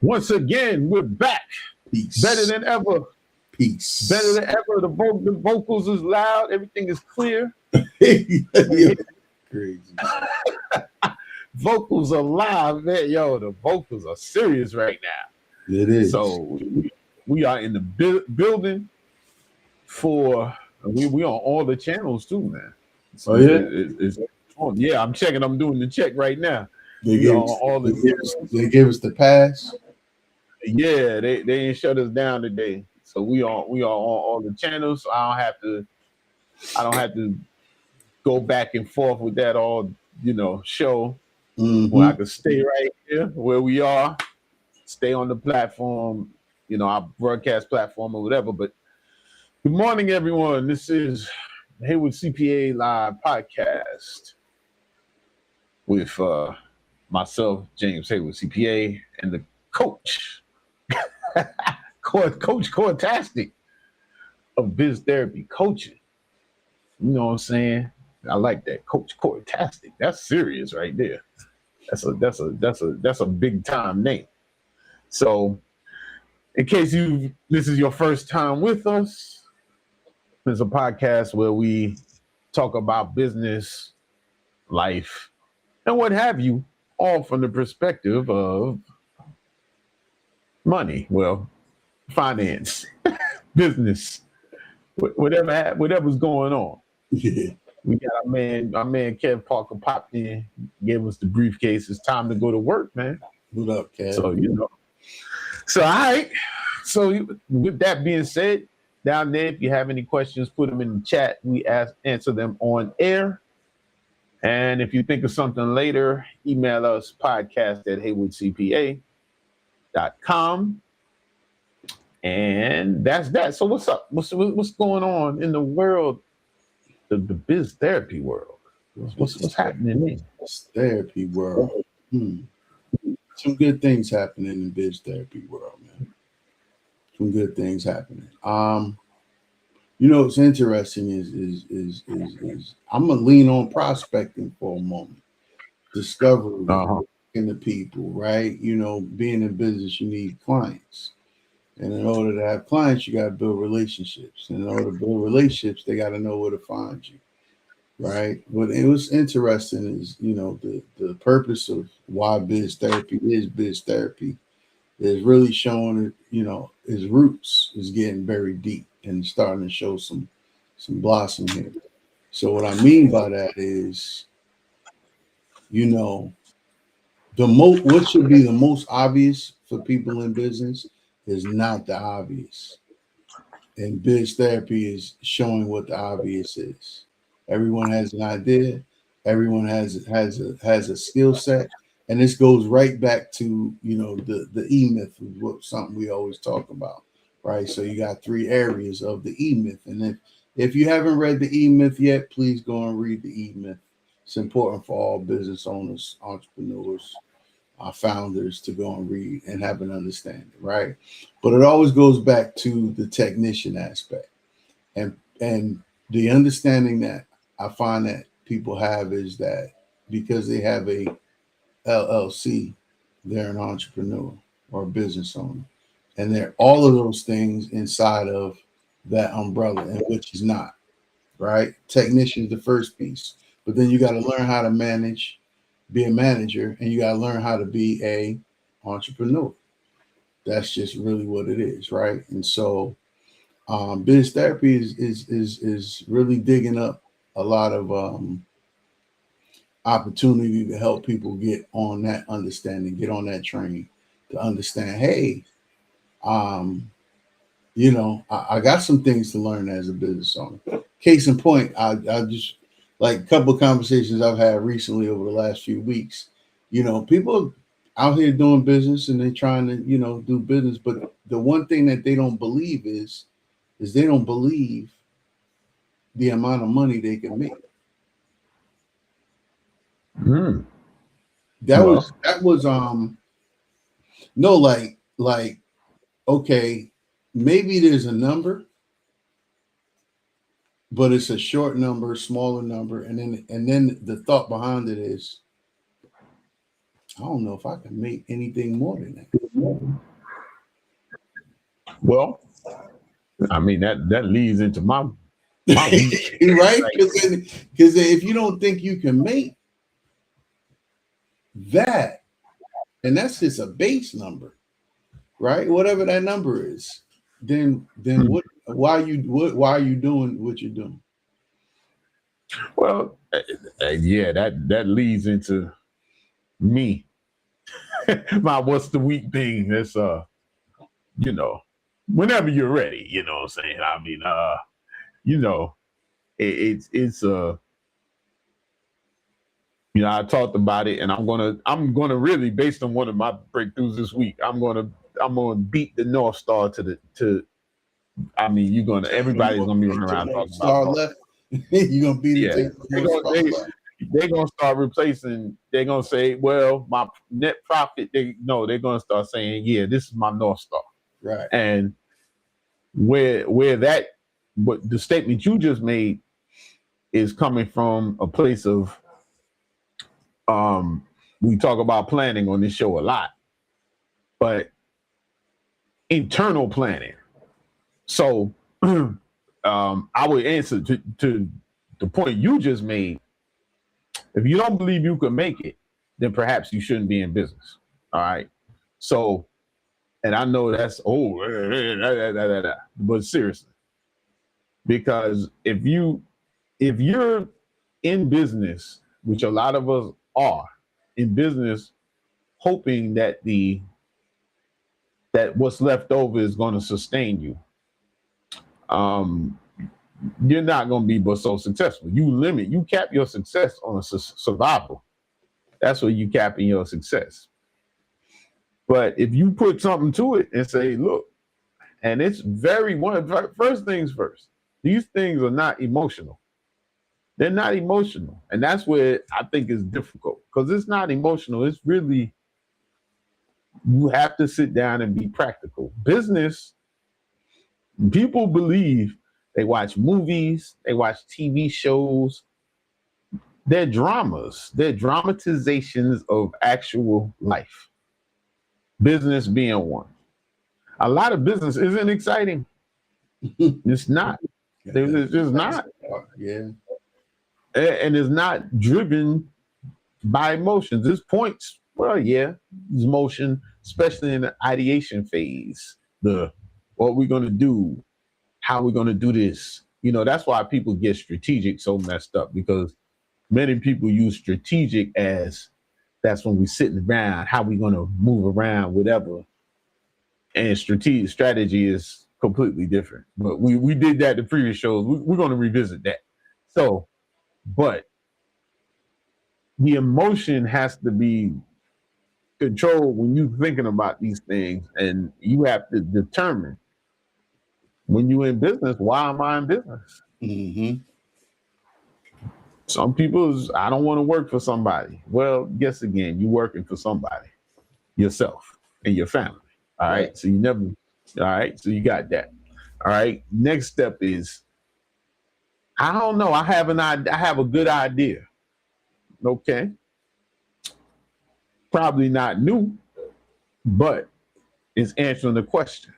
Once again, we're back. Peace. Better than ever. Peace. Better than ever. The vocals is loud. Everything is clear. Crazy. Vocals are live, man. Yo, the vocals are serious right now. It is. So we are in the building for we on all the channels too, man. So it's on. Yeah, I'm checking. I'm doing the check right now. They gave us the pass. Yeah, they ain't shut us down today. So we are on all the channels. So I don't have to go back and forth with that all show. Where I can stay right here where we are, stay on the platform, our broadcast platform or whatever. But good morning, everyone. This is Hayward CPA Live Podcast with myself, James Hayward CPA, and the coach, Coach Coretastic of Biz Therapy Coaching. You know what I'm saying? I like that, Coach Coretastic. That's serious right there. That's a big time name. So, in case this is your first time with us, it's a podcast where we talk about business, life, and what have you, all from the perspective of money, finance, business, whatever's going on. Yeah. We got our man Kev Parker popped in, gave us the briefcase. It's time to go to work, man. What up, Kev? So all right. So with that being said, down there, if you have any questions, put them in the chat. We answer them on air. And if you think of something later, email us podcast@HEYWARDCPA.com. And that's that. So what's up? What's going on in the world? The biz therapy world. What's happening there? Biz therapy world. Some good things happening in the biz therapy world, man. Some good things happening. What's interesting is I'm gonna lean on prospecting for a moment. Discovery in the people, right? Being in business, you need clients. And in order to have clients, you got to build relationships. And in order to build relationships, they got to know where to find you, right? What it was interesting is, the purpose of why biz therapy is really showing, its roots is getting very deep and starting to show some blossom here. So what I mean by that is, what should be the most obvious for people in business is not the obvious. And biz therapy is showing what the obvious is. Everyone has an idea. Everyone has a skill set. And this goes right back to, the E-Myth, something we always talk about, right? So you got 3 areas of the E-Myth. And if you haven't read the E-Myth yet, please go and read the E-Myth. It's important for all business owners, entrepreneurs, our founders to go and read and have an understanding, right? But it always goes back to the technician aspect. And the understanding that I find that people have is that because they have a LLC, they're an entrepreneur or a business owner. And they're all of those things inside of that umbrella, and which is not, right? Technician is the first piece. But then you got to learn how to manage, be a manager, and you got to learn how to be a entrepreneur. That's just really what it is, right? And so biz therapy is really digging up a lot of opportunity to help people get on that understanding, get on that train to understand, hey, I got some things to learn as a business owner. Case in point, I just like a couple of conversations I've had recently over the last few weeks. People out here doing business and they're trying to, do business. But the one thing that they don't believe is they don't believe the amount of money they can make. That was okay, maybe there's a number, but it's a short number, smaller number, and then the thought behind it is, I don't know if I can make anything more than that. Well, I mean that leads into my week. Right? Because if you don't think you can make that, and that's just a base number, right? Whatever that number is, then what? Why are you doing what you're doing? Well, yeah, that leads into me. My what's the week thing? That's you know, whenever you're ready, you know what I'm saying? I mean, you know, it's you know, I talked about it, and I'm gonna really, based on one of my breakthroughs this week, I'm gonna beat the North Star to. I mean, everybody's gonna be running around talking about left. You're gonna beat it. Yeah, they're gonna start replacing. They're gonna say, "Well, my net profit." They're gonna start saying, "Yeah, this is my North Star." Right. And where that, what the statement you just made is coming from a place of, we talk about planning on this show a lot, but internal planning. So, I would answer to the point you just made. If you don't believe you can make it, then perhaps you shouldn't be in business. All right. So, and I know that's but seriously, because if you're in business, which a lot of us are in business, hoping that what's left over is going to sustain you, you're not going to be but so successful. You cap your success on survival. That's where you capping your success. But if you put something to it and say, look, and it's first things first, these things are not emotional. They're not emotional. And that's where I think it's difficult, because it's not emotional. It's really, you have to sit down and be practical. Business, people believe, they watch movies, they watch TV shows. They're dramas. They're dramatizations of actual life. Business being one. A lot of business isn't exciting. It's not. It's just not. Yeah. And it's not driven by emotions. There's points, well, yeah, there's emotion, especially in the ideation phase. What we're going to do, how we're going to do this. You know, that's why people get strategic so messed up, because many people use strategic as that's when we're sitting around, how we going to move around, whatever. And strategy is completely different. But we did that the previous shows. We're going to revisit that. So, but the emotion has to be controlled when you're thinking about these things, and you have to determine, when you're in business, why am I in business? Mm-hmm. Some people, I don't want to work for somebody. Well, guess again, you're working for somebody, yourself and your family. All right. So so you got that. All right. Next step is, I don't know. I have a good idea. Okay. Probably not new, but it's answering the question.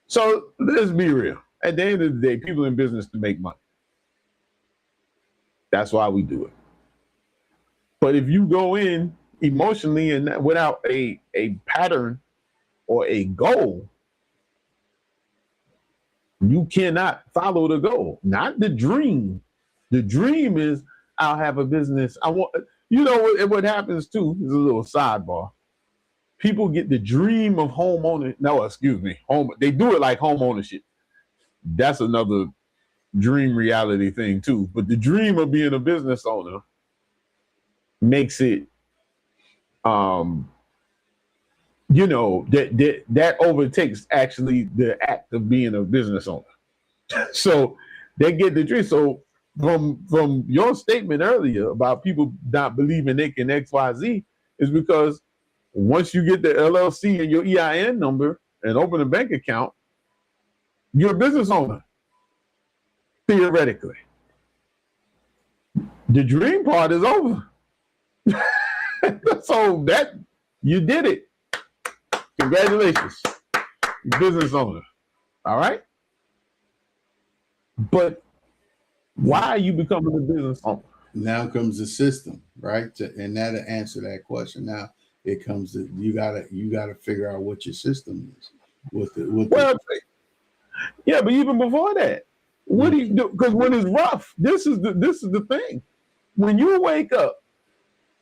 So let's be real. At the end of the day, people in business to make money. That's why we do it. But if you go in emotionally and without a pattern or a goal, you cannot follow the goal, not the dream. The dream is, I'll have a business. What happens too is a little sidebar. People get the dream of home ownership. No, excuse me. They do it like home ownership. That's another dream reality thing too. But the dream of being a business owner makes it, that overtakes actually the act of being a business owner. So they get the dream. So from your statement earlier about people not believing they can XYZ, is because once you get the LLC and your EIN number and open a bank account, you're a business owner, theoretically. The dream part is over. So that you did it. Congratulations, business owner. All right. But why are you becoming a business owner? Now comes the system, right? And that'll answer that question. Now it comes to you gotta figure out what your system is Well, yeah, but even before that, what do you do? Because when it's rough, this is the thing. When you wake up,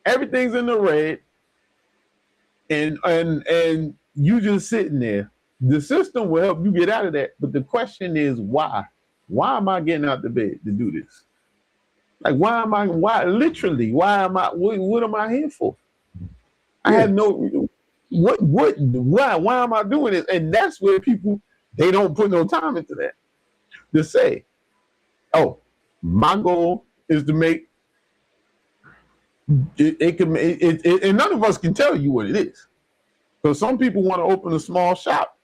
everything's in the red, and you just sitting there. The system will help you get out of that. But the question is why? Why am I getting out the bed to do this? Like why am I? Why literally? Why am I? What am I here for? I have no. Why am I doing this? And that's where people they don't put no time into that. To say, oh, my goal is to make and none of us can tell you what it is. So some people want to open a small shop.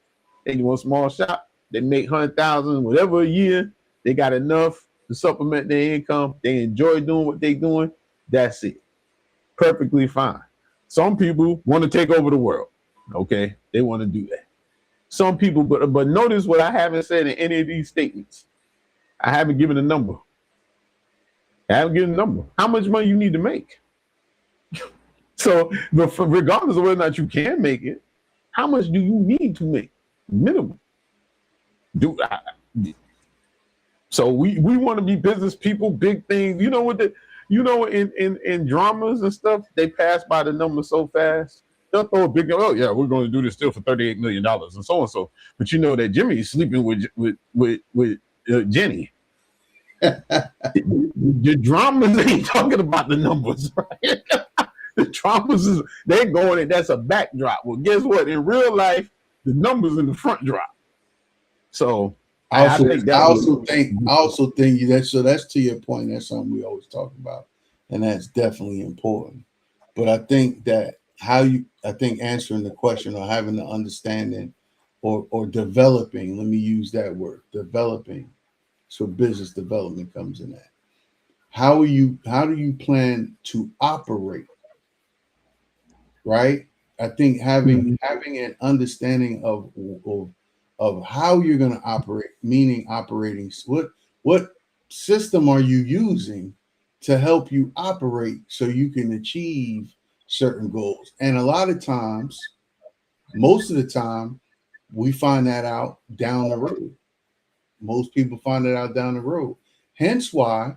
They want a small shop. They make 100,000 whatever a year. They got enough to supplement their income. They enjoy doing what they're doing. That's it. Perfectly fine. Some people want to take over the world. Okay, they want to do that. Some people, but notice what I haven't said in any of these statements. I haven't given a number. I haven't given a number. How much money you need to make? So, regardless of whether or not you can make it, how much do you need to make? Minimum. So we want to be business people, big things. You know what in dramas and stuff, they pass by the number so fast. They'll throw a big, oh yeah, we're going to do this still for $38 million and so and so. But you know that Jimmy is sleeping with Jenny. The dramas ain't talking about the numbers, right? The dramas is they're going and that's a backdrop. Well, guess what? In real life, the numbers in the front drop. So I also think that's to your point. That's something we always talk about, and that's definitely important. But I think that answering the question or having the understanding or developing, let me use that word, developing. So business development comes in that. How do you plan to operate? Right? I think having an understanding of how you're going to operate, meaning operating, what system are you using to help you operate so you can achieve certain goals? And a lot of times, most of the time, we find that out down the road. Most people find it out down the road. Hence why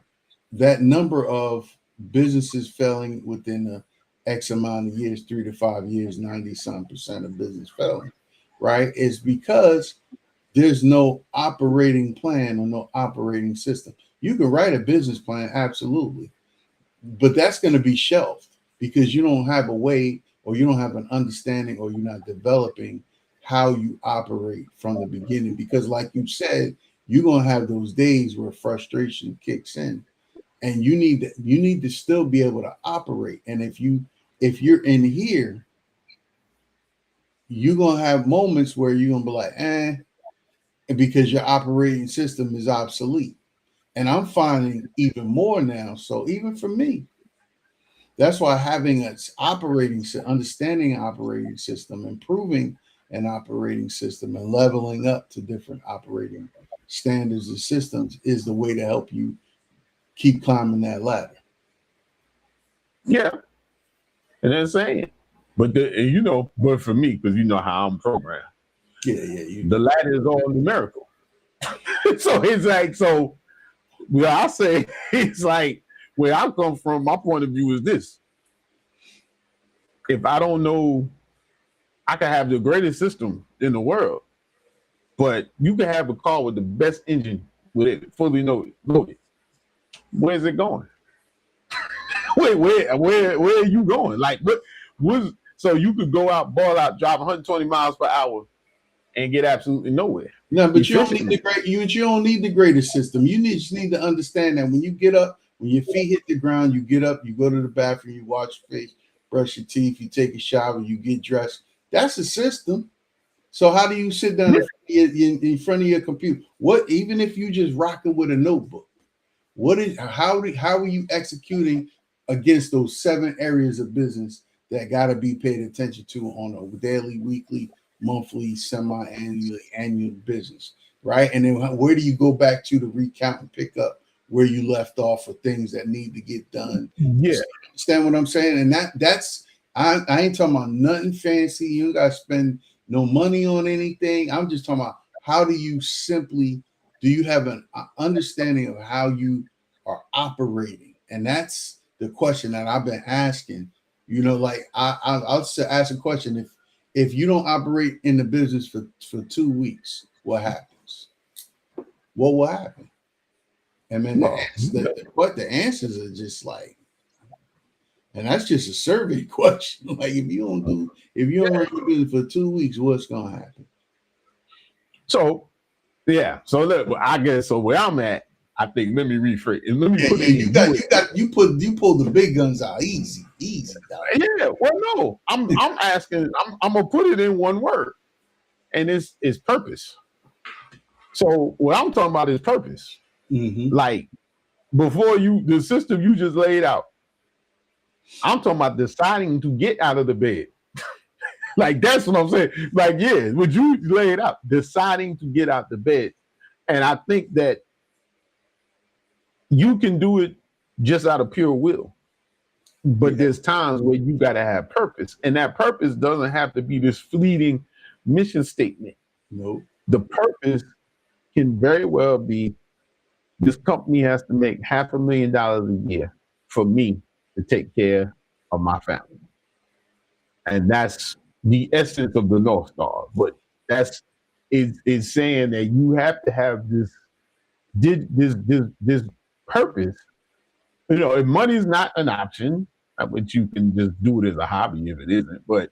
that number of businesses failing within the X amount of years, 3 to 5 years, 90% of business failing, right? Is because there's no operating plan or no operating system. You can write a business plan, absolutely, but that's going to be shelved because you don't have a way or you don't have an understanding or you're not developing how you operate from the beginning. Because like you said, you're going to have those days where frustration kicks in and you need to still be able to operate. And if you're in here, you're going to have moments where you're going to be like, because your operating system is obsolete. And I'm finding even more now. So even for me, that's why having an understanding an operating system, improving an operating system and leveling up to different operating standards and systems is the way to help you keep climbing that ladder. Yeah. And then saying, but but for me, because you know how I'm programmed. Yeah. The ladder is all numerical. So it's like, I say it's like where I come from, my point of view is this. If I don't know, I can have the greatest system in the world, but you can have a car with the best engine with it fully loaded. Where's it going? Where are you going? Like what so you could go out, ball out, drive 120 miles per hour and get absolutely nowhere. No, but you don't need you don't need the greatest system. You just need to understand that when you get up, when your feet hit the ground, you get up, you go to the bathroom, you wash your face, brush your teeth, you take a shower, you get dressed. That's a system. So how do you sit down in front of your computer? What, even if you just rocking with a notebook, how are you executing against those 7 areas of business that got to be paid attention to on a daily, weekly, monthly, semi-annual, annual business, right? And then where do you go back to recount and pick up where you left off for things that need to get done? Yeah. So, understand what I'm saying? And that's I ain't talking about nothing fancy. You don't got to spend no money on anything. I'm just talking about how do you have an understanding of how you are operating? And that's the question that I've been asking. You know, like I'll ask a question: if you don't operate in the business for 2 weeks, what happens? What will happen? And then the answers are just like, and that's just a survey question. Like if you don't run your business for 2 weeks, what's gonna happen? So yeah. So look, I guess so where I'm at, I think let me rephrase. Let me put it. You pulled the big guns out. Easy. Dog. Yeah. Well, no, I'm asking, I'm gonna put it in one word, and it's purpose. So what I'm talking about is purpose. Mm-hmm. Like before the system you just laid out, I'm talking about deciding to get out of the bed. Like that's what I'm saying. Like, yeah, would you lay it out? Deciding to get out the bed. And I think that you can do it just out of pure will. But there's times where you got to have purpose. And that purpose doesn't have to be this fleeting mission statement. No. The purpose can very well be this company has to make $500,000 a year for me to take care of my family. And that's the essence of the North Star. But that's is saying that you have to have this purpose. You know, if money is not an option, which you can just do it as a hobby if it isn't. But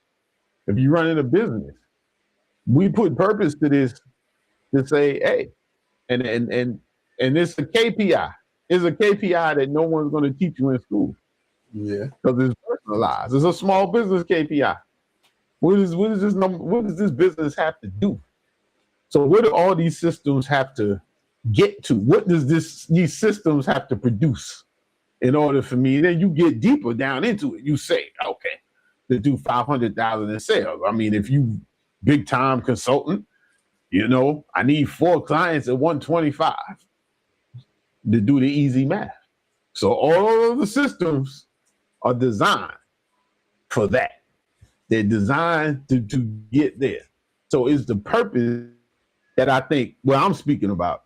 if you're running a business, we put purpose to this to say, hey, and it's a KPI. It's a KPI that no one's going to teach you in school. Yeah, because it's personalized. It's a small business KPI. What does this business have to do? So what do all these systems have to get to? What does these systems have to produce in order for me? Then you get deeper down into it. You say, okay, to do 500,000 in sales. I mean, if you big time consultant, you know, I need 4 clients at 125 to do the easy math. So all of the systems are designed for that. They're designed to get there. So it's the purpose that I think, I'm speaking about,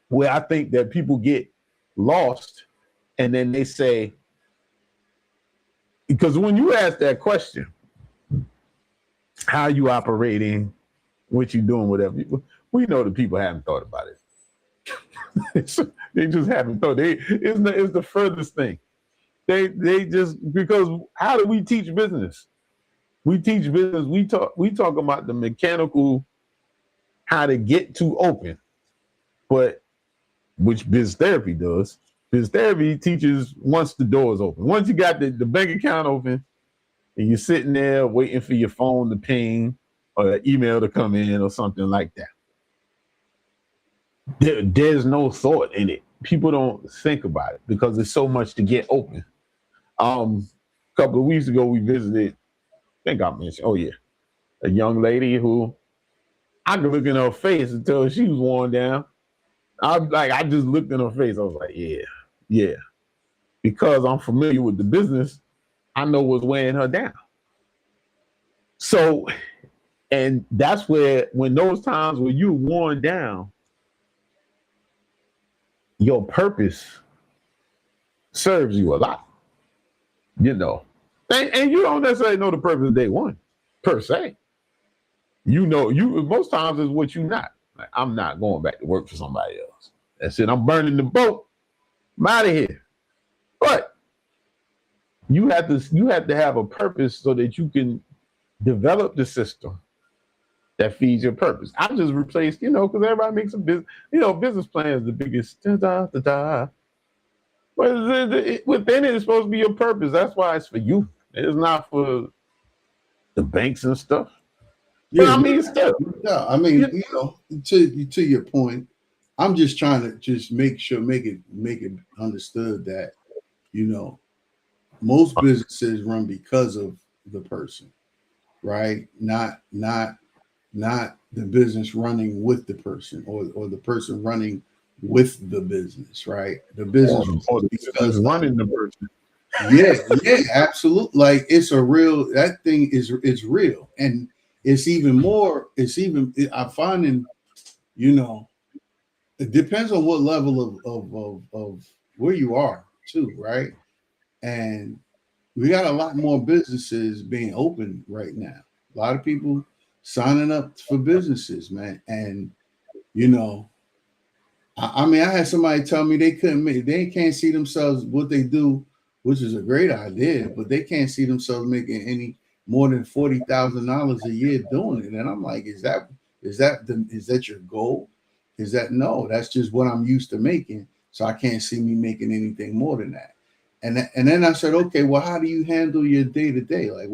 where I think that people get lost and then they say, because when you ask that question, how are you operating, what you doing, whatever, we know that people haven't thought about it. They just haven't thought. It's the furthest thing. They just, because how do we teach business? We teach business. We talk about the mechanical, how to get to open, but which biz therapy does. Biz therapy teaches once the door is open. Once you got the bank account open, and you're sitting there waiting for your phone to ping or an email to come in or something like that. There's no thought in it. People don't think about it because there's so much to get open. A couple of weeks ago, we visited, I think I mentioned, a young lady who I could look in her face and tell she was worn down. I just looked in her face. I was like, yeah. Because I'm familiar with the business, I know what's weighing her down. So, and that's where, when those times where you're worn down, your purpose serves you a lot, you know. And you don't necessarily know the purpose day one, per se. You know, most times is what you're not. Like, I'm not going back to work for somebody else. That's it. I'm burning the boat. I'm out of here. But you have to have a purpose so that you can develop the system that feeds your purpose. I just replaced, because everybody makes a business, business plan is the biggest But within it, it's supposed to be your purpose. That's why it's for you. It's not for the banks and stuff. Yeah, I mean, still. Yeah, I mean, to your point, I'm just trying to just make it understood that, most businesses run because of the person, right? Not the business running with the person, or the person running with the business, right? The business or the business because running the person. yeah, absolutely. Like it's a real, that thing is, it's real. And it's even more, I'm finding, you know, it depends on what level of where you are too, right? And we got a lot more businesses being open right now. A lot of people signing up for businesses, man. And you know, I mean, I had somebody tell me they can't see themselves what they do, which is a great idea, but they can't see themselves making any more than $40,000 a year doing it. And I'm like, is that your goal? Is that no? That's just what I'm used to making, so I can't see me making anything more than that. And then I said, okay, well, how do you handle your day to day? Like,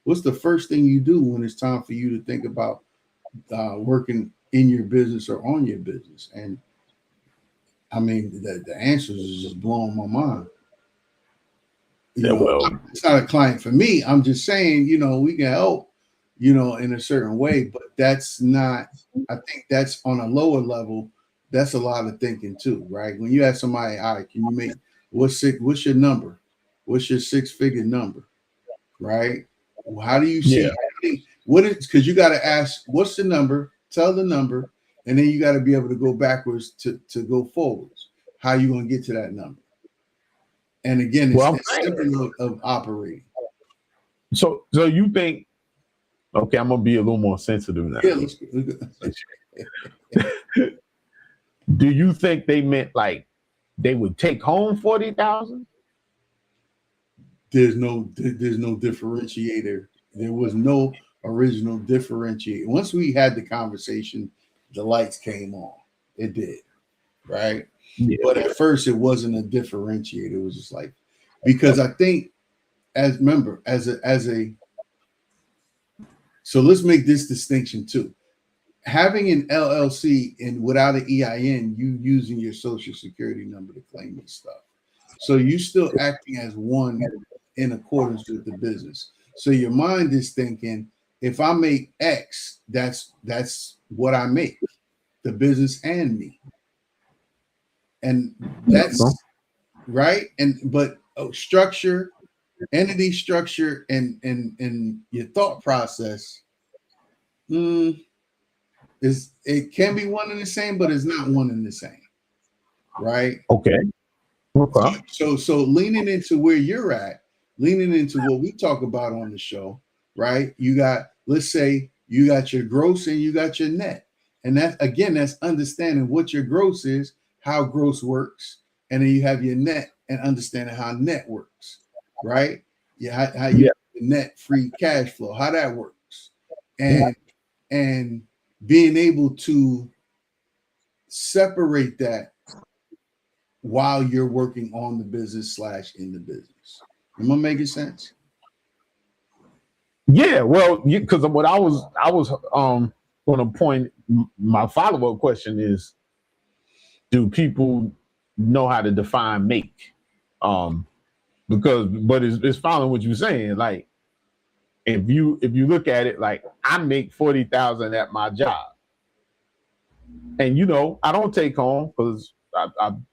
what's the first thing you do when it's time for you to think about working in your business or on your business? And I mean, the answers is just blowing my mind. Yeah, well, It's not a client for me. I'm just saying, we can help, in a certain way, but that's not, I think that's on a lower level. That's a lot of thinking too, right? When you ask somebody, all right, can you make, what's your number? What's your six-figure number? Right? How do you yeah. see, what is, because you got to ask, what's the number? Tell the number, and then you got to be able to go backwards to go forwards. How you going to get to that number? And again, Well, it's simple of operating. so you think? Okay, I'm gonna be a little more sensitive now. Yeah, Do you think they meant like they would take home 40,000? There's no differentiator. There was no original differentiator. Once we had the conversation, the lights came on. It did, right? Yeah. But at first, it wasn't a differentiator. It was just like, because I think, as a so let's make this distinction too. Having an LLC and without an EIN, you using your social security number to claim this stuff. So you still acting as one in accordance with the business. So your mind is thinking, if I make X, that's what I make, the business and me. And that's right. And but structure, entity structure, and your thought process is, it can be one and the same, but it's not one and the same. Right. Okay. So leaning into where you're at, leaning into what we talk about on the show, right? You got, let's say you got your gross and you got your net. And that, again, that's understanding what your gross is, how gross works, and then you have your net and understanding how net works, right? Yeah, how you net free cash flow, how that works. And being able to separate that while you're working on the business / in the business. Am I making sense? Yeah, well, because what I was going to point, my follow-up question is, do people know how to define make? But it's following what you're saying. Like, if you look at it, like, I make 40,000 at my job, and I don't take home because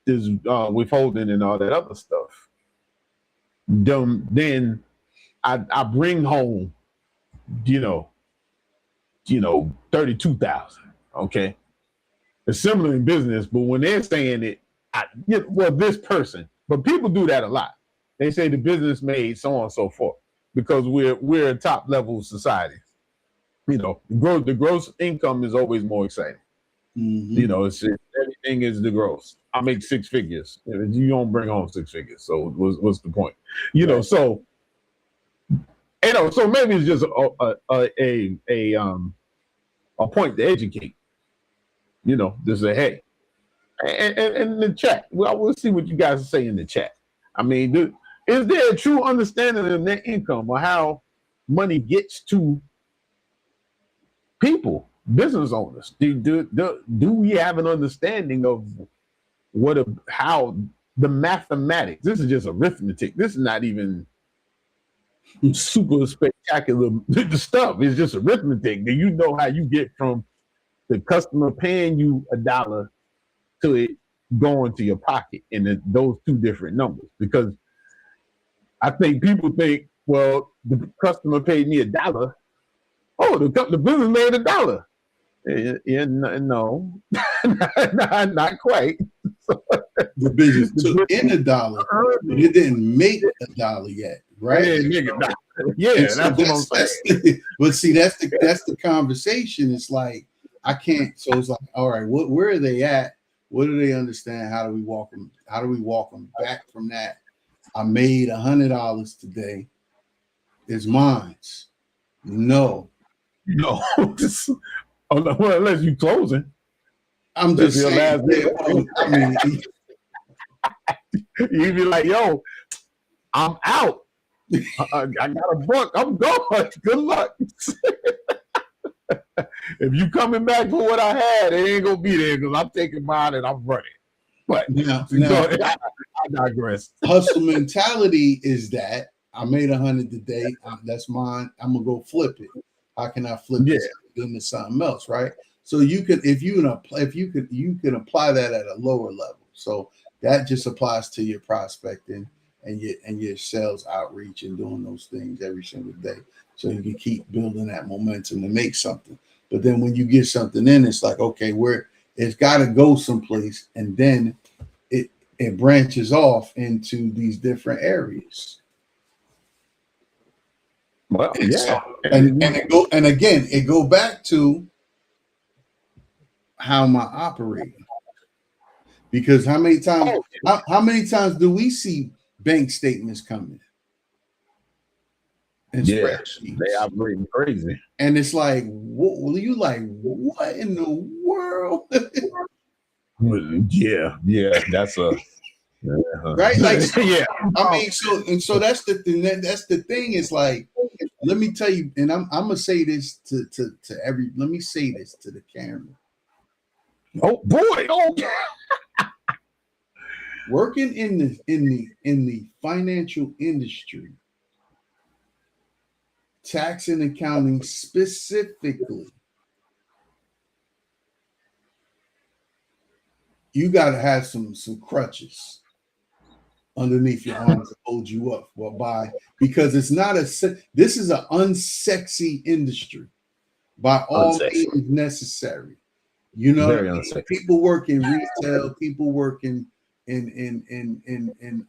there's withholding and all that other stuff. Then I bring home, 32,000. Okay, it's similar in business, but when they're saying it, this person, but people do that a lot. They say the business made so on and so forth because we're a top level society. The gross income is always more exciting. Mm-hmm. It's everything is the gross. I make six figures. You don't bring home six figures, so what's the point? Right. So maybe it's just a point to educate. Just say, hey, and in the chat, we'll see what you guys say in the chat. I mean, is there a true understanding of net income or how money gets to people, business owners? Do we have an understanding of how the mathematics? This is just arithmetic. This is not even super spectacular stuff. It's just arithmetic. Then you know how you get from the customer paying you $1 to it going to your pocket, and those two different numbers. Because I think people think, well, the customer paid me $1. Oh, the business made $1. Yeah, no, not quite. The business took in $1, but it didn't make $1 yet, right? Yeah, so that's what I'm saying. But see, that's the conversation. It's like I can't. So it's like, all right, where are they at? What do they understand? How do we walk them? How do we walk them back from that? I made $100 today. It's mine. No. Unless you closing. I'm just saying. I mean, you'd be like, yo, I'm out. I got a book. I'm going. Good luck. If you coming back for what I had, it ain't gonna be there because I'm taking mine and I'm running. But now, I digress. Hustle mentality is that I made 100 today. That's mine. I'm gonna go flip it. How can I flip this into something else, right? So you can, you can apply that at a lower level. So that just applies to your prospecting and your sales outreach and doing those things every single day. So you can keep building that momentum to make something. But then when you get something in, it's like, okay, it's got to go someplace, and then it branches off into these different areas. Well, yeah, and again, it go back to how am I operating? Because how many times do we see bank statements coming? And spreadsheets. They operating crazy. And it's like, what in the world? Yeah, that's a right. Like, I mean, so that's the thing. That's the thing. Is like, let me tell you, and I'm gonna say this to let me say this to the camera. Oh boy! Oh. Working in the financial industry, tax and accounting specifically, you got to have some crutches underneath your arms to hold you up. Because it's not this is an unsexy industry by all means necessary. You know, people work in retail, people work in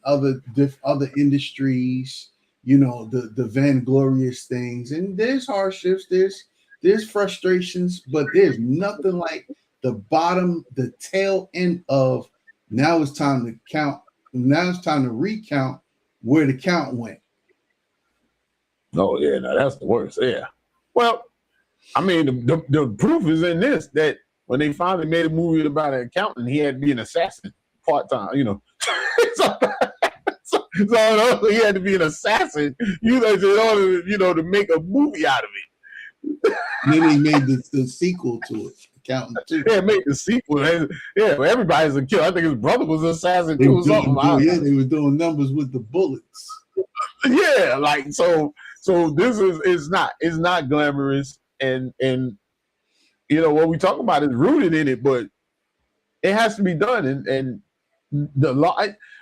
other industries, you know, the vainglorious things, and there's hardships, there's frustrations, but there's nothing like the tail end of now it's time to count. Now it's time to recount where the count went. Oh yeah, no, that's the worst. Yeah. Well, I mean, the proof is in this, that when they finally made a movie about an accountant, he had to be an assassin part-time, you know. so he had to be an assassin, in order, to make a movie out of it. And then he made the sequel to it, Accountant 2. Yeah, made the sequel. Yeah, everybody's a killer. I think his brother was an assassin too. They were doing numbers with the bullets. Yeah, like so this is not glamorous, and what we talk about is rooted in it, but it has to be done, and the law.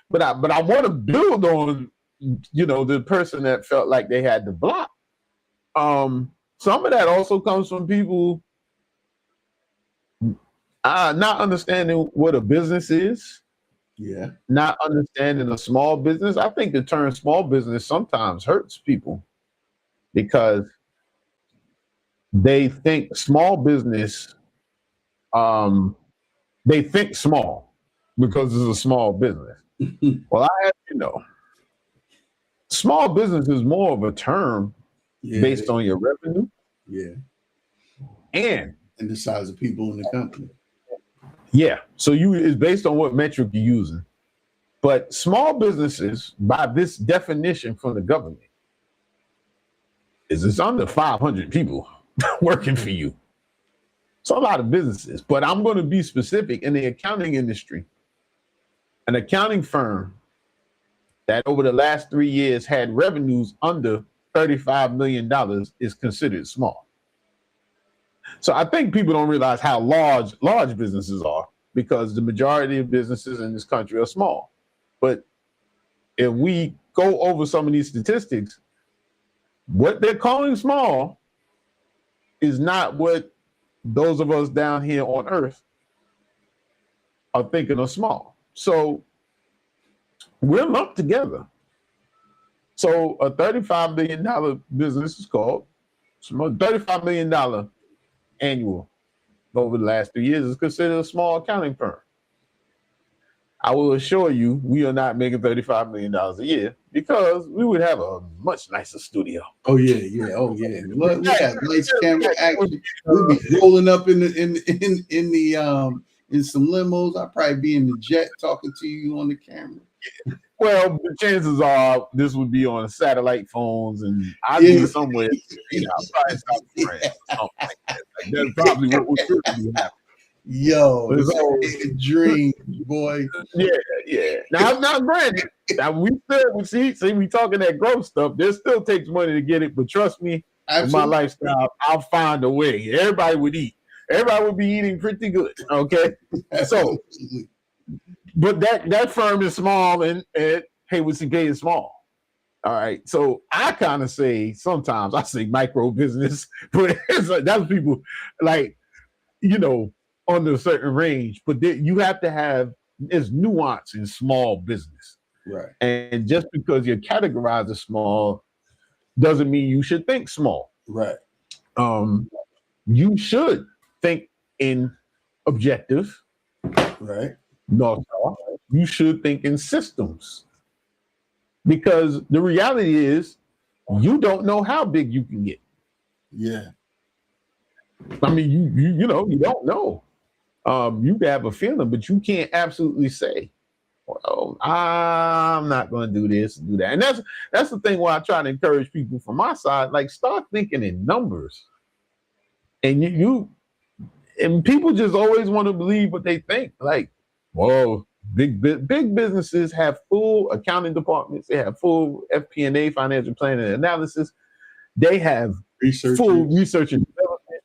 But I want to build on, the person that felt like they had to block. Some of that also comes from people not understanding what a business is. Yeah. Not understanding a small business. I think the term small business sometimes hurts people because they think small business, they think small because it's a small business. Well, I have small business is more of a term based on your revenue. Yeah. And the size of people in the company. Yeah. So it's based on what metric you're using. But small businesses, by this definition from the government, it's under 500 people working for you. It's a lot of businesses, but I'm going to be specific. In the accounting industry, an accounting firm that over the last 3 years had revenues under $35 million is considered small. So I think people don't realize how large businesses are, because the majority of businesses in this country are small. But if we go over some of these statistics, what they're calling small is not what those of us down here on earth are thinking of small. So we're lumped together. So a $35 million business is called small. $35 million annual over the last 3 years is considered a small accounting firm. I will assure you, we are not making $35 million a year, because we would have a much nicer studio. Oh yeah. Look, we got nice camera action. We'll be rolling up in some limos. I'll probably be in the jet talking to you on the camera. Well, the chances are this would be on satellite phones, and I'd be somewhere. I'll probably stop friends. That's probably what would really happen. Yo, it's a dream, boy. Yeah. Now, granted, we still we talking that growth stuff. There still takes money to get it, but trust me, in my lifestyle, I'll find a way. Everybody would eat. Everybody would be eating pretty good. Okay, so, but that firm is small, and HEYWARDCPA is small. All right, so I kind of say sometimes I say micro business, but that's people like, under a certain range, but you have to have, there's nuance in small business. Right. And just because you're categorized as small doesn't mean you should think small. Right. You should think in objective. Right. No, you should think in systems. Because the reality is, you don't know how big you can get. Yeah. I mean, you don't know. You have a feeling, but you can't absolutely say, well, I'm not going to do this and do that. And that's the thing why I try to encourage people from my side, like, start thinking in numbers. And and people just always want to believe what they think. Like, whoa, big businesses have full accounting departments. They have full FP&A, financial planning and analysis. They have full research and development.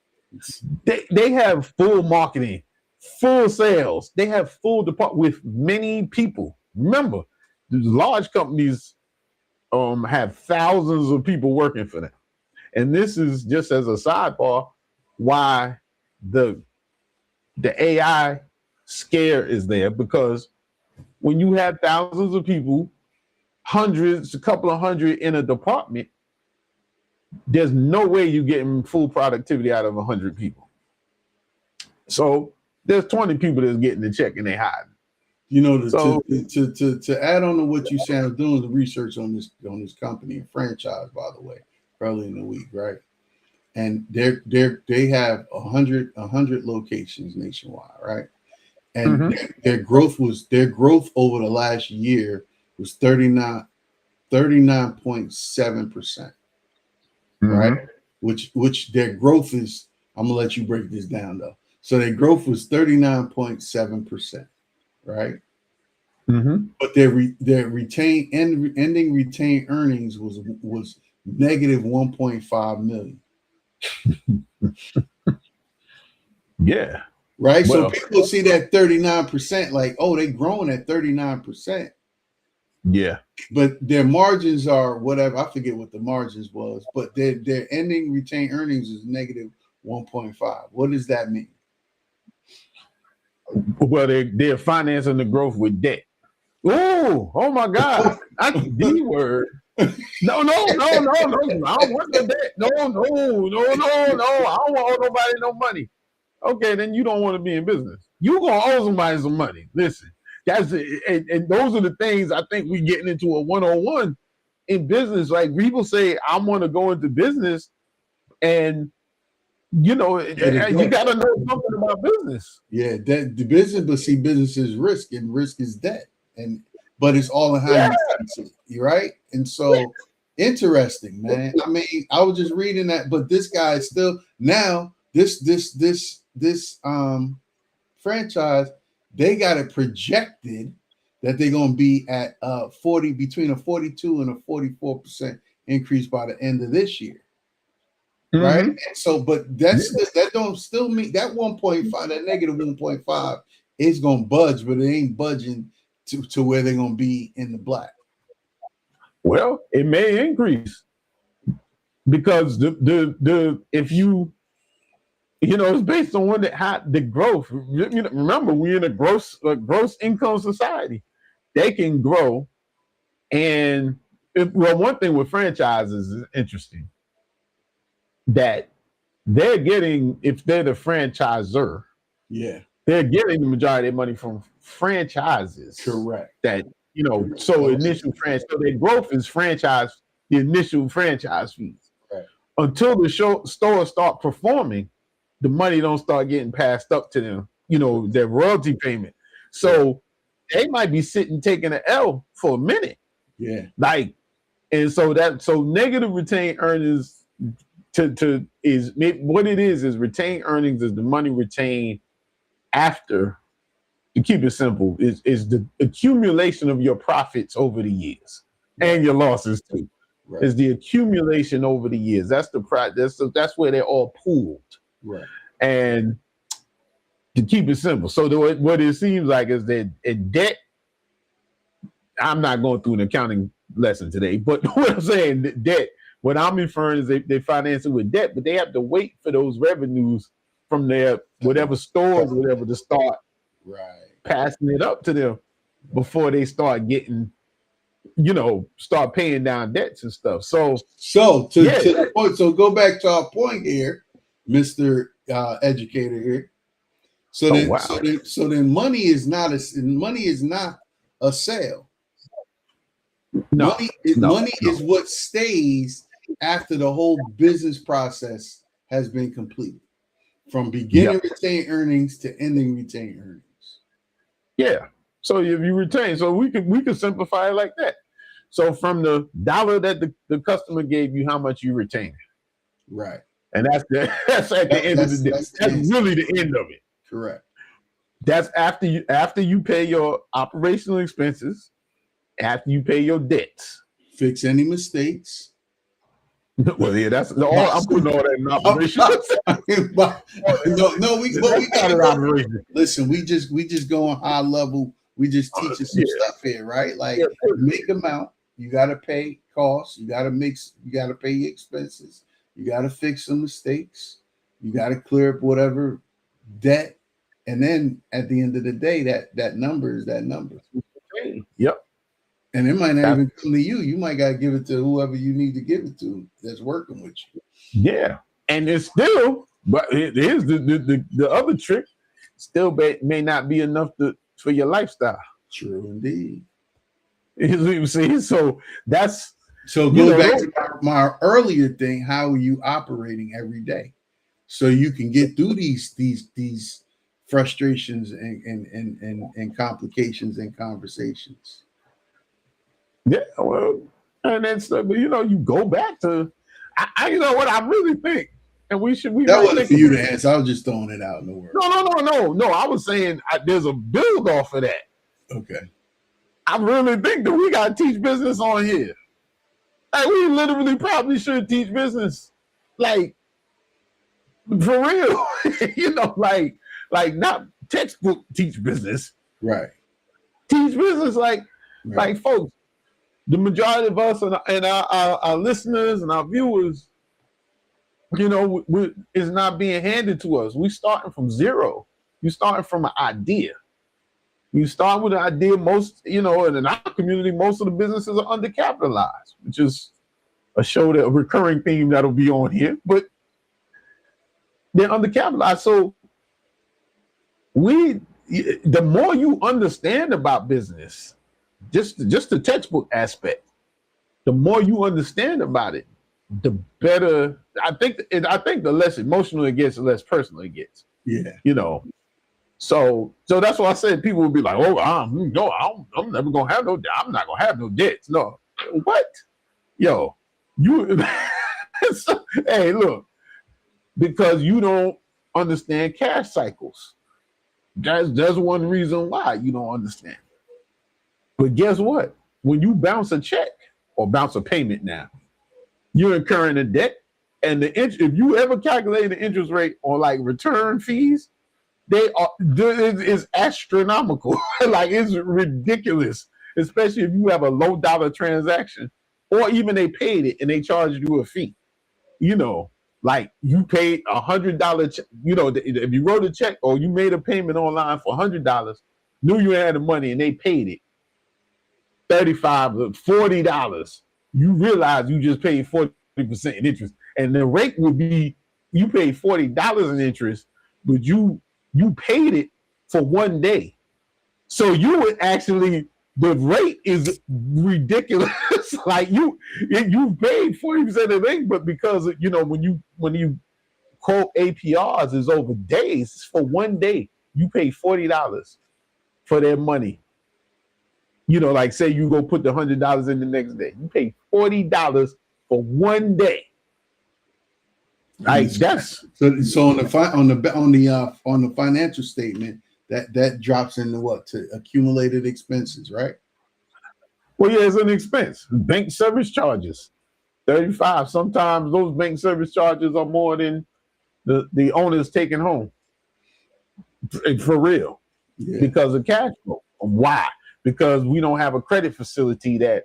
They have full marketing, full sales. They have full department with many people. Remember, these large companies have thousands of people working for them. And this is just as a sidebar why the AI scare is there, because when you have thousands of people, a couple of hundred in a department, there's no way you're getting full productivity out of 100 people. So there's 20 people that's getting the check and they hiding. To add on to what you said, I was doing the research on this company and franchise, by the way, early in the week, right? And they have 100 locations nationwide, right? And their growth over the last year was 39.7%, right? Which their growth is. I'm gonna let you break this down though. So their growth was 39.7%, right? But their ending retained earnings was negative 1.5 million. Yeah. Right. Well, so people see that 39%, like, oh, they growing at 39%. Yeah. But their margins are whatever. I forget what the margins was, but their ending retained earnings is negative 1.5. What does that mean? Well, they're financing the growth with debt. Oh my God. That's the D word. No. I don't want the debt. No. I don't want nobody no money. Okay, then you don't want to be in business. You're gonna owe somebody some money. Listen, and those are the things I think we're getting into a 101 in business. Like, people say, I want to go into business, and you got to know something about business. Yeah, that the business, but see, business is risk, and risk is debt, but it's all in how you see it. You're right, and so interesting, man. I mean, I was just reading that, but this guy is still now. This franchise, they got it projected that they're going to be at between a 42 and a 44% increase by the end of this year. Mm-hmm. Right. And so, but that don't still mean that 1.5, that negative 1.5 is gonna budge, but it ain't budging to where they're gonna be in the black. Well, it may increase because the if you know, it's based on the growth. Remember, we're in a gross income society. They can grow, and one thing with franchises is interesting that they're getting, if they're the franchisor, they're getting the majority of money from franchises. Correct. That so initial franchise, so their growth is the initial franchise fees. Right. Until the stores start performing, the money don't start getting passed up to them, their royalty payment. So they might be sitting taking an L for a minute. Yeah. And so negative retained earnings is what it is retained earnings is the money retained after, to keep it simple, is the accumulation of your profits over the years and your losses too. Right. Is the accumulation over the years. That's that's where they're all pooled. Right. And to keep it simple, so what it seems like is that debt. I'm not going through an accounting lesson today, but what I'm saying, debt. What I'm inferring is they finance it with debt, but they have to wait for those revenues from their whatever stores, whatever, to start passing it up to them before they start getting, start paying down debts and stuff. So to the point. So go back to our point here, Mr. Educator here. So then money is not a sale. Money is what stays after the whole business process has been completed, from beginning retained earnings to ending retained earnings. Yeah. So if you retain, so we could simplify it like that. So from the dollar that the customer gave you, how much you retain. Right. And that's at the end of the day. That's really the end of it. Correct. That's after you pay your operational expenses, after you pay your debts, fix any mistakes. Well, yeah, that's all. I'm putting all that in operation. We got it operation. Listen, we just go on high level. We just teaching some stuff here, right? Like make them out. You got to pay costs. You got to mix. You got to pay your expenses. You got to fix some mistakes. You got to clear up whatever debt, and then at the end of the day, that number is that number. Yep. And it might not even come to you. You might got to give it to whoever you need to give it to that's working with you. Yeah. And it's still, but here's the other trick, still may not be enough for your lifestyle. True indeed. See, so that's... So go back to my earlier thing, how are you operating every day? So you can get through these frustrations and complications and conversations. Yeah, well, and then so, you go back to, I what I really think, and we that wasn't for you to answer. I was just throwing it out in the world. No. I was saying there's a build off of that. Okay. I really think that we got to teach business on here. Like, we literally probably should teach business, like, for real. Like not textbook teach business. Right. Teach business like folks. The majority of us and our listeners and our viewers, is not being handed to us. We starting from zero. You starting from an idea. You start with an idea. Most, and in our community, most of the businesses are undercapitalized, which is a recurring theme that'll be on here. But they're undercapitalized. So the more you understand about business, just the textbook aspect, the more you understand about it, the better. I think the less emotional it gets, the less personal it gets. Yeah. So that's why I said people would be like, "Oh, I'm never gonna have no debt. I'm not gonna have no debts." No, what? Yo, you. Hey, look, because you don't understand cash cycles. That's one reason why you don't understand. But guess what? When you bounce a check or bounce a payment now, you're incurring a debt. And if you ever calculate the interest rate on like return fees, it's astronomical. Like it's ridiculous, especially if you have a low dollar transaction, or even they paid it and they charged you a fee. You know, like you paid $100. You know, if you wrote a check or you made a payment online for $100, knew you had the money and they paid it $35, $40. You realize you just paid 40% in interest, and the rate would be you paid $40 in interest, but you paid it for 1 day. So you would actually, the rate is ridiculous. Like you paid 40% of the thing, but because you know when you quote APRs is over days, for 1 day you pay $40 for their money. You know, like say you go put the $100 in the next day, you pay $40 for 1 day. Like that's so on the financial statement that drops into what, to accumulated expenses, right? Well, yeah, it's an expense. Bank service charges, 35. Sometimes those bank service charges are more than the owner's taking home. For real, because of cash flow. Why? Because we don't have a credit facility that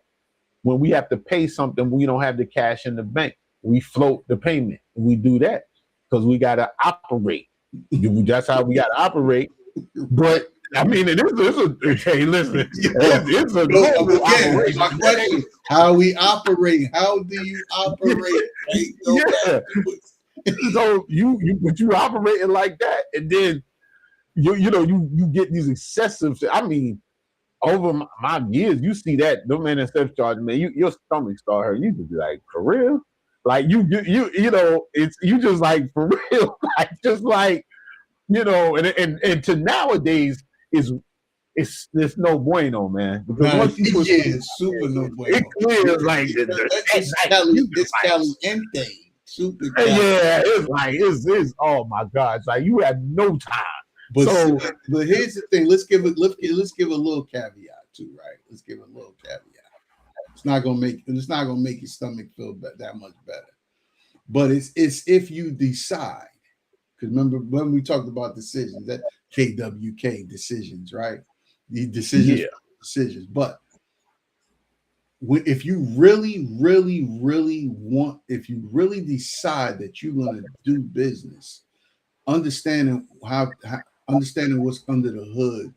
when we have to pay something, we don't have the cash in the bank. We float the payment. We do that because we got to operate. That's how we got to operate. But I mean, it is a hey, listen, it's a global operation. My question: how we operate? How do you operate? Yeah. So you operating like that, and then you get these excessive. I mean, over my years, you see that the man instead of charging, man, your stomach start hurting. You just be like, for real, like you know, it's you just like for real, like just like and to nowadays it's no bueno, man. Because once you put super no bueno. It clears like it's caliente. Super caliente. Yeah, it's like it's oh my God, it's like you have no time. But here's the thing. Let's give a little caveat too, right? Let's give a little caveat. It's not gonna make your stomach feel that much better. But it's if you decide, because remember when we talked about decisions, that KWK decisions, right? The decisions. But if you really, really, really want, if you really decide that you're gonna do business, understanding what's under the hood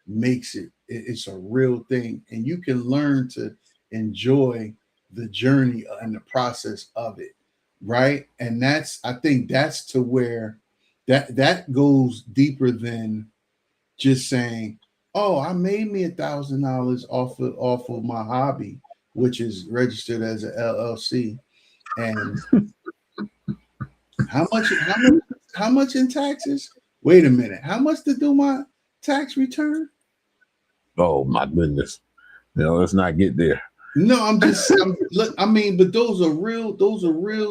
makes it's a real thing, and you can learn to enjoy the journey and the process of it, right? And I think that's to where that goes deeper than just saying, oh, I made me $1,000 off of my hobby, which is registered as an LLC, and how much in taxes? Wait a minute. How much to do my tax return? Oh my goodness. Let's not get there. No, I mean, but those are real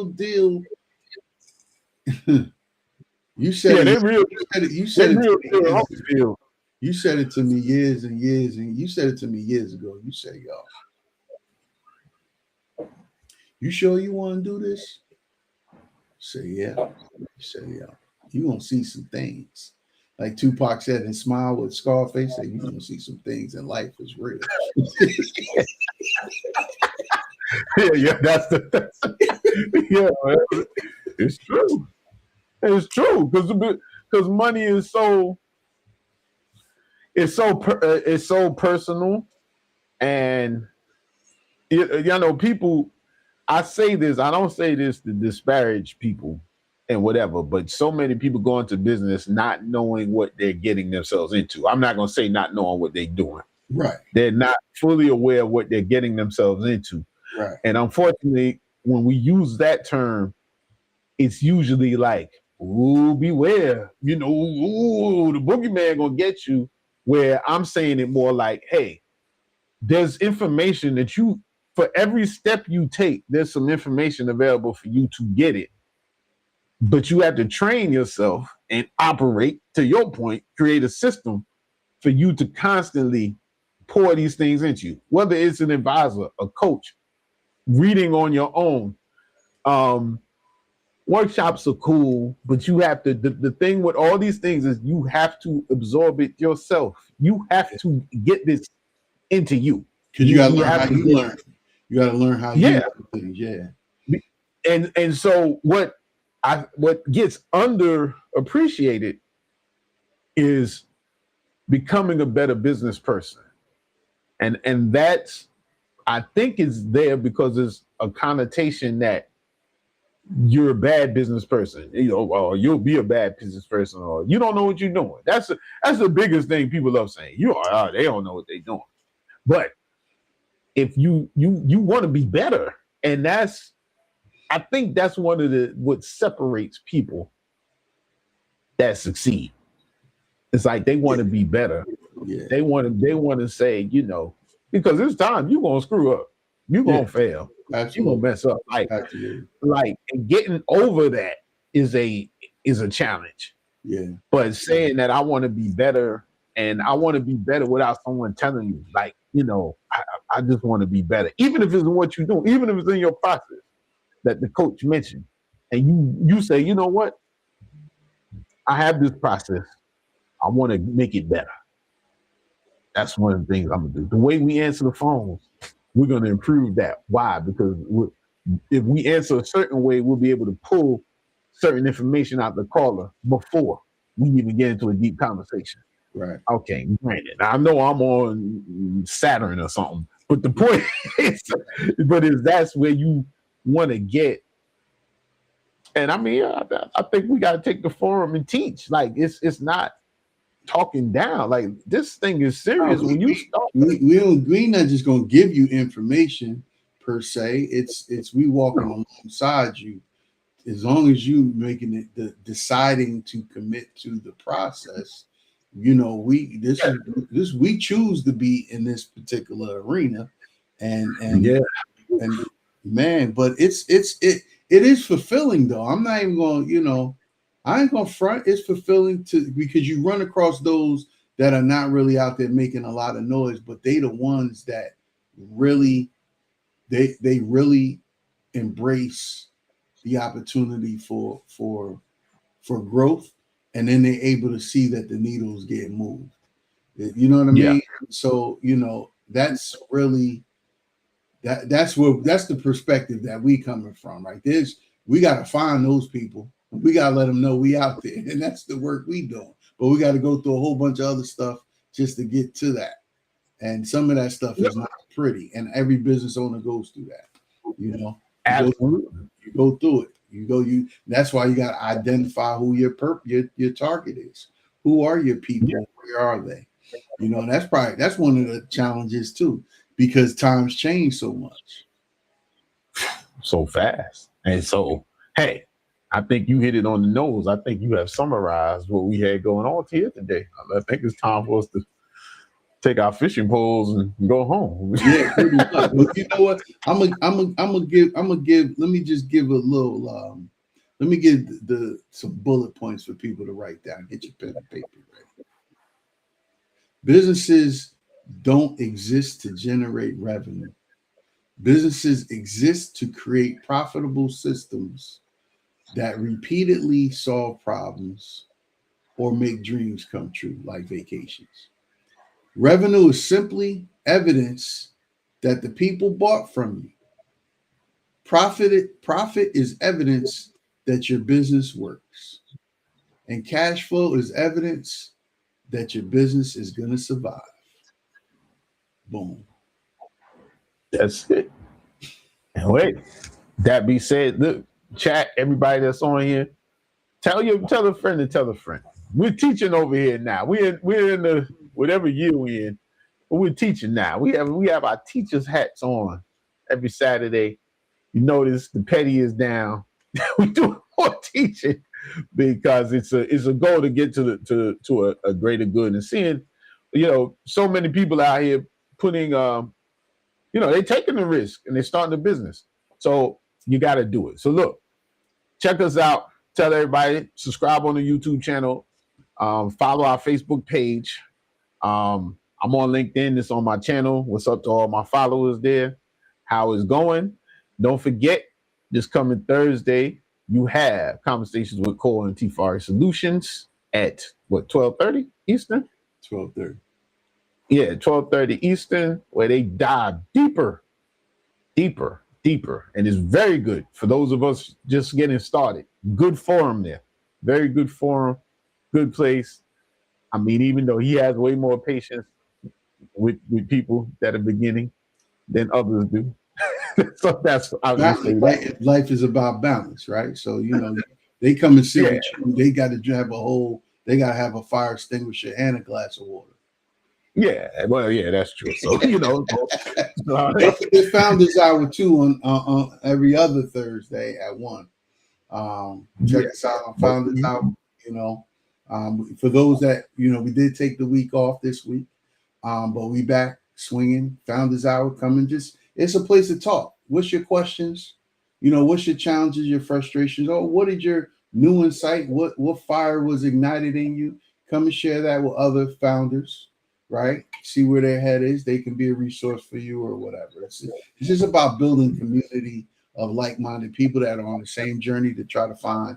deal. You said You said it to me years and years, and you said it to me years ago. You say, yo, you sure you want to do this? Say, yeah. Say, yeah. You're going to see some things. Like Tupac said in Smile with Scarface, said, you're going to see some things in life is real. Yeah, it's true. It's true because money is it's so personal, and people. I say this. I don't say this to disparage people and whatever, but so many people go into business not knowing what they're getting themselves into. I'm not going to say not knowing what they're doing. Right. They're not fully aware of what they're getting themselves into. Right. And unfortunately, when we use that term, it's usually like, ooh, beware. Ooh, the boogeyman going to get you. Where I'm saying it more like, hey, there's information that for every step you take, there's some information available for you to get it. But you have to train yourself and operate, to your point, create a system for you to constantly pour these things into you. Whether it's an advisor, a coach, reading on your own, Workshops are cool, but you have to. The thing with all these things is you have to absorb it yourself. You have to get this into you. Because you gotta learn have how to you get, learn. You gotta learn how you yeah. do things. Yeah. And so what gets underappreciated is becoming a better business person. And that's, I think, is there because there's a connotation that you're a bad business person, or you'll be a bad business person, or you don't know what you're doing. That's the biggest thing people love saying. They don't know what they're doing. But if you want to be better, and I think that's one of what separates people that succeed. It's like they want to be better. Yeah. They want to say, because this time you're gonna screw up, you're gonna fail, you're gonna mess up. Like and getting over that is a challenge. Yeah. But saying that I want to be better, and I want to be better without someone telling you, like, I just want to be better, even if it's what you do, even if it's in your process that the coach mentioned, and you say, you know what, I have this process, I want to make it better. That's one of the things I'm gonna do. The way we answer the phones, we're gonna improve that. Why? Because if we answer a certain way, we'll be able to pull certain information out the caller before we even get into a deep conversation. Right. Okay, granted, I know I'm on Saturn or something, but the point is that's where you want to get. And I mean, I think we got to take the forum and teach. Like it's not talking down. Like this thing is serious. When you start, we not just gonna give you information per se. It's we walking alongside you. As long as you making it deciding to commit to the process, we choose to be in this particular arena, and man, but it is fulfilling though. I'm not even going, I ain't gonna front. It's fulfilling because you run across those that are not really out there making a lot of noise, but they the ones that really they really embrace the opportunity for growth, and then they're able to see that the needles get moved. You know what I mean? So that's really that's the perspective that we coming from, right? We got to find those people. We got to let them know we out there, and that's the work we doing. But we got to go through a whole bunch of other stuff just to get to that. And some of that stuff is not pretty, and every business owner goes through that. Absolutely. You go through it. That's why you got to identify who your target is. Who are your people? Yeah. Where are they? And that's one of the challenges too, because times change so much, so fast. And so, hey, I think you hit it on the nose. I think you have summarized what we had going on here today. I think it's time for us to take our fishing poles and go home. Yeah, pretty much. But you know what? I'm gonna give. Let me just give a little. Let me give some bullet points for people to write down. Get your pen and paper ready. Businesses don't exist to generate revenue. Businesses exist to create profitable systems that repeatedly solve problems or make dreams come true, like vacations. Revenue is simply evidence that the people bought from you. Profit is evidence that your business works. And cash flow is evidence that your business is going to survive. Boom. That's it. Wait, that be said, look, chat, everybody that's on here, tell a friend to tell a friend. We're teaching over here now. We're in the whatever year we're in, but we're teaching now. We have our teachers' hats on every Saturday. You notice the petty is down. We do more teaching because it's a goal to get to a greater good, and seeing so many people out here putting they're taking the risk and they're starting a business. So you got to do it. So look, check us out. Tell everybody, subscribe on the YouTube channel, follow our Facebook page. I'm on LinkedIn. It's on my channel. What's up to all my followers there? How it's going? Don't forget, this coming Thursday, you have Conversations with Core and Tifari Solutions at what, 12:30 Eastern? 12:30. Yeah, 12:30 Eastern, where they dive deeper, deeper. And it's very good for those of us just getting started. Good forum there. Very good forum, good place. I mean, even though he has way more patience with people that are beginning than others do. So that's, I would say that. Life is about balance, right? So, you know, they come and sit Yeah. with you. They got to have they got to have a fire extinguisher and a glass of water. Yeah, well, yeah, that's true. So, you know, Don't forget Founders Hour too on every other Thursday at 1. Check us out on Founders Hour. You know, for those that, you know, we did take the week off this week, but we back swinging. Founders Hour coming. Just, it's a place to talk. What's your questions? You know, what's your challenges, your frustrations? Oh, what did your new insight? What fire was ignited in you? Come and share that with other founders, right? See where their head is. They can be a resource for you or whatever. It's just about building community of like-minded people that are on the same journey to try to find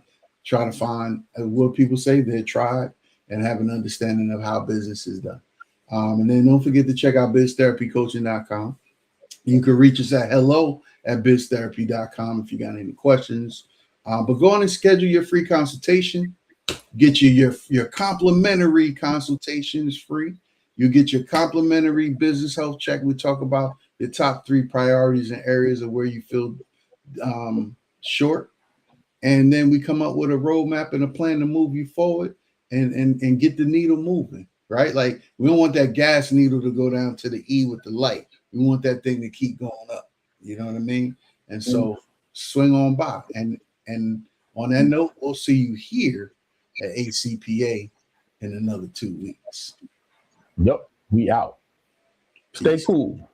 what people say, their tribe, and have an understanding of how business is done. And then don't forget to check out biztherapycoaching.com. You can reach us at hello@biztherapy.com if you got any questions. But go on and schedule your free consultation. Get your complimentary consultation is free. You get your complimentary business health check. We talk about the top 3 priorities and areas of where you feel short. And then we come up with a roadmap and a plan to move you forward and get the needle moving, right? Like, we don't want that gas needle to go down to the E with the light. We want that thing to keep going up. You know what I mean? And so swing on by. And on that note, we'll see you here at HCPA in another 2 weeks. Yep, we out. Stay cool.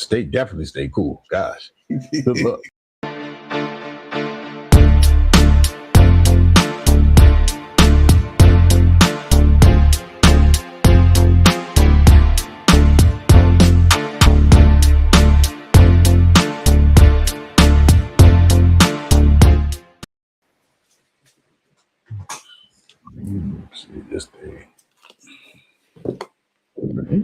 Definitely stay cool. Gosh. Good luck. See this thing. Right.